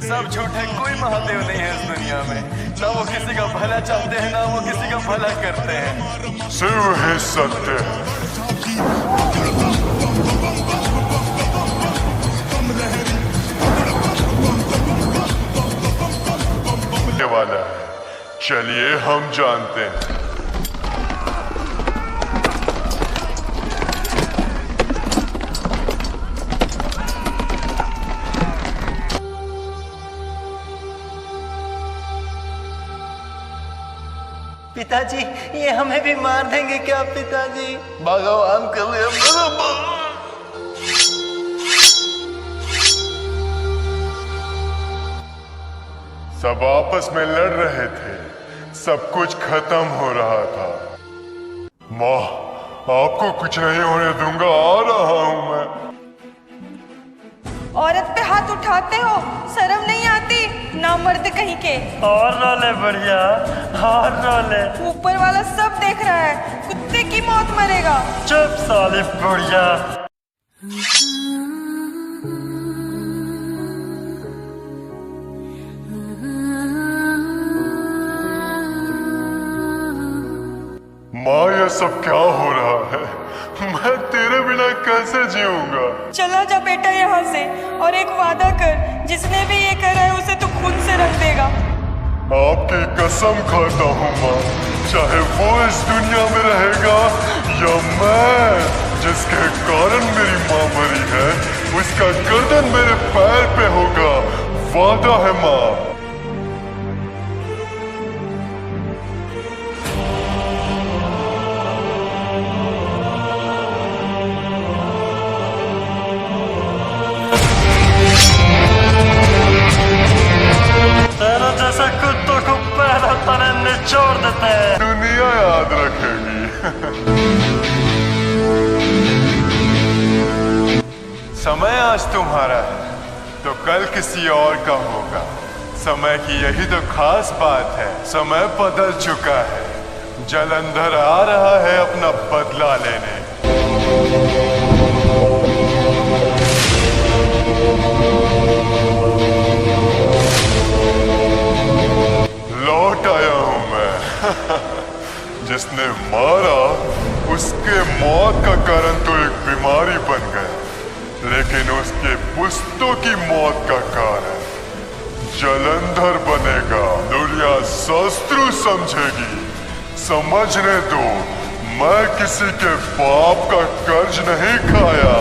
सब झूठे, कोई महादेव नहीं है इस दुनिया में। ना वो किसी का भला चाहते हैं, ना वो किसी का भला करते हैं। शिव ही सत्य है वाला है। चलिए हम जानते हैं। पिताजी, ये हमें भी मार देंगे क्या पिताजी? भगवान के लिए सब आपस में लड़ रहे थे, सब कुछ खत्म हो रहा था। माँ, आपको कुछ नहीं होने दूंगा, आ रहा हूं मैं। औरत पे हाथ उठाते हो, शर्म नहीं आती? ना मर्द कहीं के। और रोले बढ़िया, और रोले। ऊपर वाला सब देख रहा है, कुत्ते की मौत मरेगा। चुप साली बढ़िया। माँ, ये सब क्या हो रहा है? मैं तेरे बिना कैसे जीऊंगा? चला जा बेटा यहाँ से, और एक वादा कर, जिसने भी ये करा है उसे तू खून से रख देगा। आपकी कसम खाता हूँ माँ, चाहे वो इस दुनिया में रहेगा या मैं, जिसके कारण मेरी माँ मरी है, उसका गर्दन मेरे पैर पे होगा। वादा है माँ। तेरा जैसे कुत्तों को पहला तने निचोड़ देते हैं। दुनिया याद रखेगी। समय आज तुम्हारा है तो कल किसी और का होगा। समय की यही तो खास बात है। समय बदल चुका है, जलंधर आ रहा है अपना बदला लेने। लौट आया हूं मैं। जिसने मारा उसके मौत का कारण तो एक बीमारी बन गया, लेकिन उसके पुस्तों की मौत का कारण जलंधर बनेगा। दुनिया शत्रु समझेगी। समझने दो, मैं किसी के बाप का कर्ज नहीं खाया।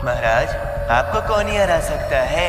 महाराज, आपको कौन ही हरा सकता है?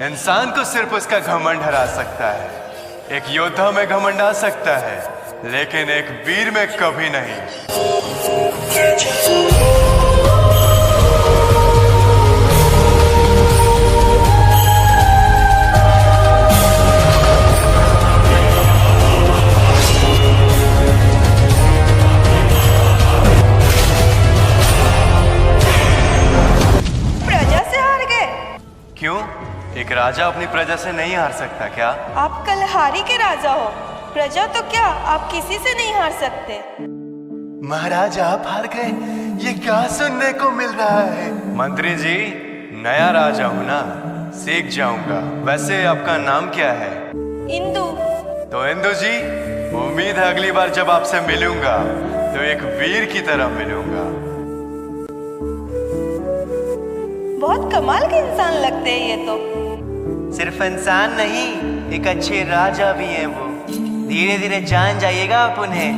इंसान को सिर्फ उसका घमंड हरा सकता है। एक योद्धा में घमंड आ सकता है, लेकिन एक वीर में कभी नहीं। क्यों? एक राजा अपनी प्रजा से नहीं हार सकता क्या? आप कलहारी के राजा हो, प्रजा तो क्या, आप किसी से नहीं हार सकते। महाराज, आप हार गए, ये क्या सुनने को मिल रहा है? मंत्री जी, नया राजा हूं ना, सीख जाऊंगा। वैसे आपका नाम क्या है? इंदु। तो इंदु जी, उम्मीद है अगली बार जब आपसे मिलूंगा तो एक वीर की तरह मिलूंगा। बहुत कमाल के इंसान लगते हैं ये तो। सिर्फ इंसान नहीं, एक अच्छे राजा भी हैं वो। धीरे धीरे जान जाइएगा आप उन्हें।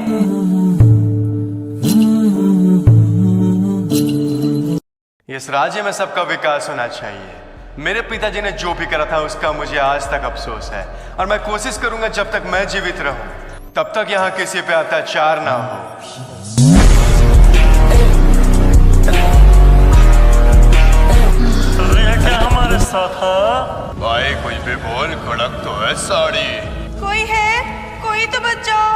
इस राज्य में सबका विकास होना चाहिए। मेरे पिताजी ने जो भी करा था उसका मुझे आज तक अफसोस है, और मैं कोशिश करूंगा जब तक मैं जीवित रहूं तब तक यहाँ किसी पे अत्याचार ना हो। क्या हमारे साथ है? भाई कुछ भी बोल, कड़क तो है साड़ी। कोई है? कोई तो बचाओ।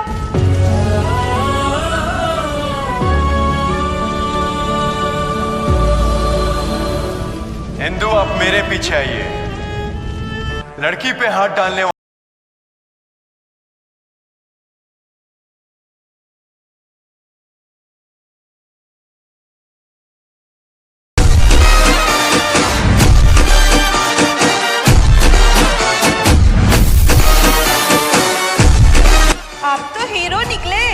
आप मेरे पीछे आइए। लड़की पे हाथ डालने आप तो हीरो निकले।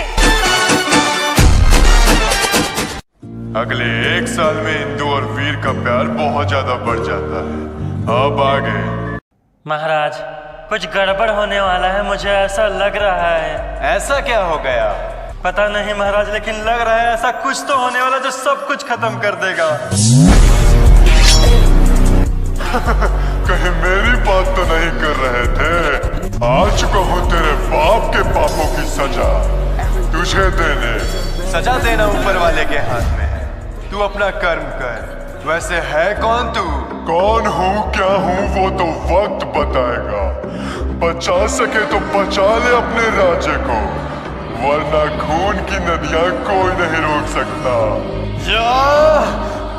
अगले 1 साल में इंदु और वीर का प्यार बहुत ज्यादा बढ़ जाता है। अब आगे महाराज, कुछ गड़बड़ होने वाला है, मुझे ऐसा लग रहा है। ऐसा क्या हो गया? पता नहीं महाराज, लेकिन लग रहा है ऐसा कुछ तो होने वाला जो सब कुछ खत्म कर देगा। कहीं मेरी बात तो नहीं कर रहे थे? आ चुका हूँ तेरे बाप के पापों की सजा तुझे देने। सजा देना ऊपर वाले के हाथ में है। तू अपना कर्म कर। वैसे है कौन तू? कौन हूँ क्या हूँ वो तो वक्त बताएगा। बचा सके तो बचा ले अपने राज्य को, वरना खून की नदियां कोई नहीं रोक सकता। या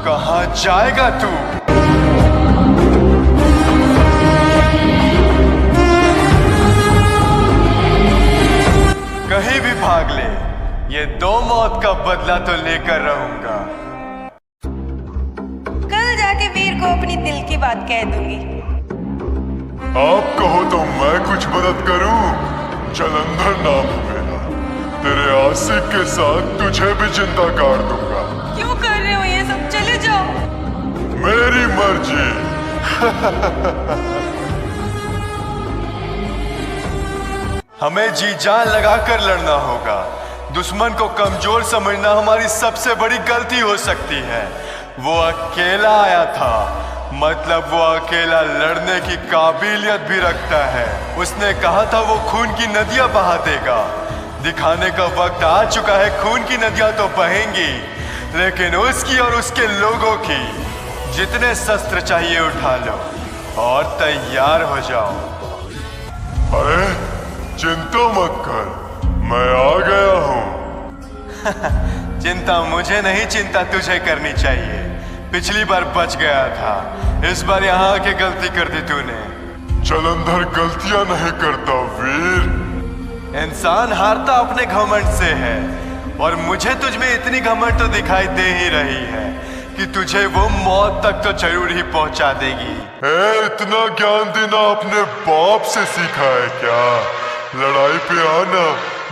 कहाँ जाएगा तू? कहीं भी भाग ले, ये 2 मौत का बदला तो लेकर रहूंगा। कल जाके वीर को अपनी दिल की बात कह दूंगी। आप कहो तो मैं कुछ मदद करूं? जलंधर नाम है मेरा। तेरे आशिक के साथ तुझे भी जिंदा काट दूंगा। क्यों कर रहे हो ये सब? चले जाओ। मेरी मर्जी। हमें जी जान लगाकर लड़ना होगा। दुश्मन को कमजोर समझना हमारी सबसे बड़ी गलती हो सकती है। वो अकेला आया था, मतलब वो अकेला लड़ने की काबिलियत भी रखता है। उसने कहा था वो खून की नदियां बहा देगा। दिखाने का वक्त आ चुका है। खून की नदियां तो बहेंगी, लेकिन उसकी और उसके लोगों की। जितने शस्त्र चाहिए उठा लो और तैयार हो जाओ। अरे चिंता मत कर, मैं आ गया हूँ। चिंता मुझे नहीं, चिंता तुझे करनी चाहिए। पिछली बार बच गया था, इस बार यहाँ आके गलती कर दी तूने। जलंधर गलतियां नहीं करता वीर। इंसान हारता अपने घमंड से है, और मुझे तुझ में इतनी घमंड तो दिखाई दे ही रही है कि तुझे वो मौत तक तो जरूर ही पहुंचा देगी। इतना ज्ञान देना अपने बाप से सीखा है क्या? लड़ाई पे आना,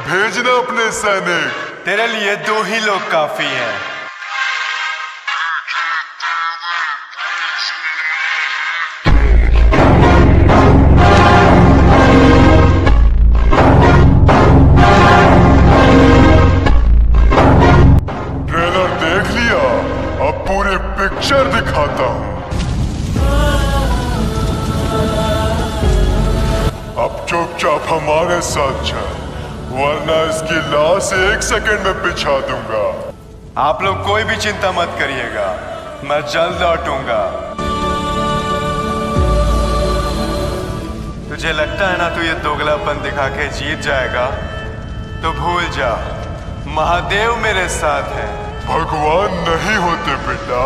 भेजना अपने सैनिक। तेरे लिए 2 ही लोग काफी हैं। ट्रेलर देख लिया, अब पूरी पिक्चर दिखाता हूँ। अब चुपचाप हमारे साथ चल, वरना इसकी लाश 1 सेकंड में बिछा दूंगा। आप लोग कोई भी चिंता मत करिएगा, मैं जल्द लौटूंगा। तुझे लगता है ना तू ये दोगलापन दिखा के जीत जाएगा? तो भूल जा, महादेव मेरे साथ है। भगवान नहीं होते बेटा,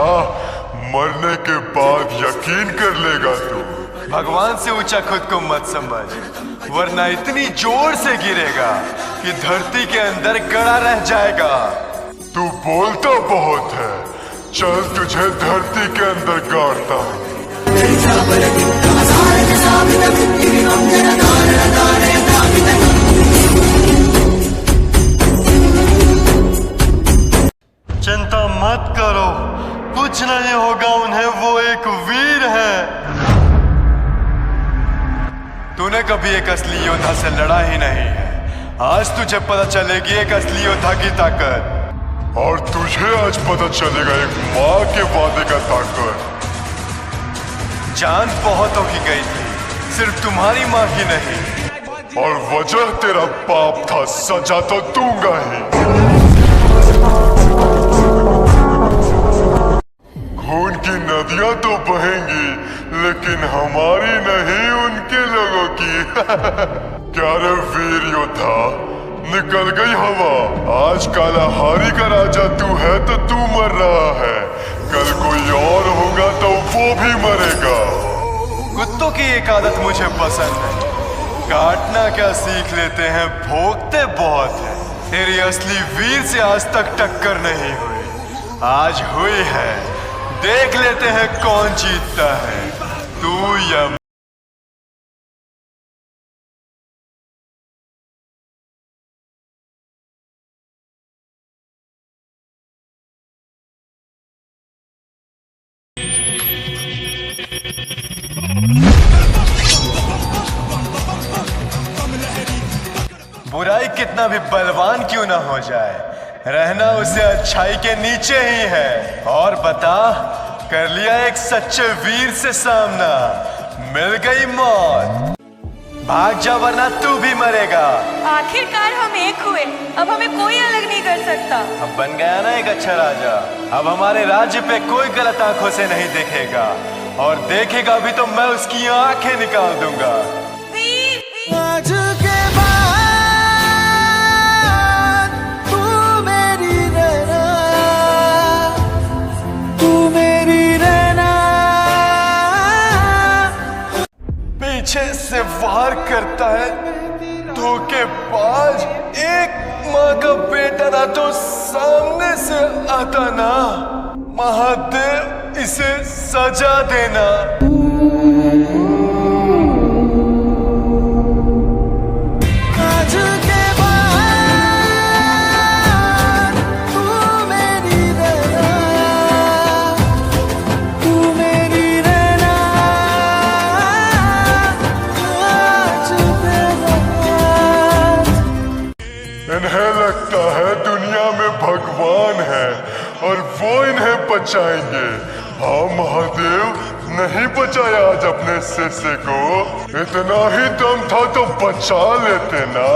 मरने के बाद यकीन कर लेगा तू। भगवान से ऊंचा खुद को मत समझ, वरना इतनी जोर से गिरेगा कि धरती के अंदर गड़ा रह जाएगा। तू बोलता बहुत है, चल तुझे धरती के अंदर गाड़ता हूँ। चिंता मत करो, कुछ नहीं होगा उन्हें, वो एक वीर है। तूने कभी एक असली योद्धा से लड़ा ही नहीं है। आज तुझे पता चलेगी एक असली योद्धा की ताकत। और तुझे आज पता चलेगा एक माँ के वादे का ताकत। जान बहुतों की गई थी, सिर्फ तुम्हारी माँ की नहीं। और वजह तेरा पाप था, सजा तो दूंगा ही। खून की नदियां तो बहेंगी, लेकिन हमारी नहीं, उनके लोगों की। क्या रे वीर योद्धा, निकल गई हवा। आज कालाहारी का राजा तू है तो तू मर रहा है, कल कोई और होगा तो वो भी मरेगा। कुत्तों की एक आदत मुझे पसंद है, काटना क्या सीख लेते हैं, भोंकते बहुत है। तेरी असली वीर से आज तक टक्कर नहीं हुई, आज हुई है। देख लेते हैं कौन जीतता है, तू या बुराई कितना भी बलवान क्यों ना हो जाए, रहना उसे अच्छाई के नीचे ही है। और बता, कर लिया एक सच्चे वीर से सामना, मिल गई मौत। भाग जा वरना तू भी मरेगा। आखिरकार हम एक हुए, अब हमें कोई अलग नहीं कर सकता। अब बन गया ना एक अच्छा राजा, अब हमारे राज्य पे कोई गलत आंखों से नहीं देखेगा, और देखेगा भी तो मैं उसकी आंखें निकाल दूंगा। वीर, वीर। आज के बाद तू मेरी रहना, तू मेरी रहना। पीछे से वार करता है धोखेबाज, एक माँ का बेटा ना तो सामने से आता ना। महादेव इसे सजा देना। आज के बाद तू मेरी रहना, तू मेरी रहना। आज के बाद इन्हें लगता है दुनिया में भगवान है और वो इन्हें बचाएंगे। हाँ महादेव, नहीं बचाया आज अपने शिष्य को, इतना ही दम था तो बचा लेते ना।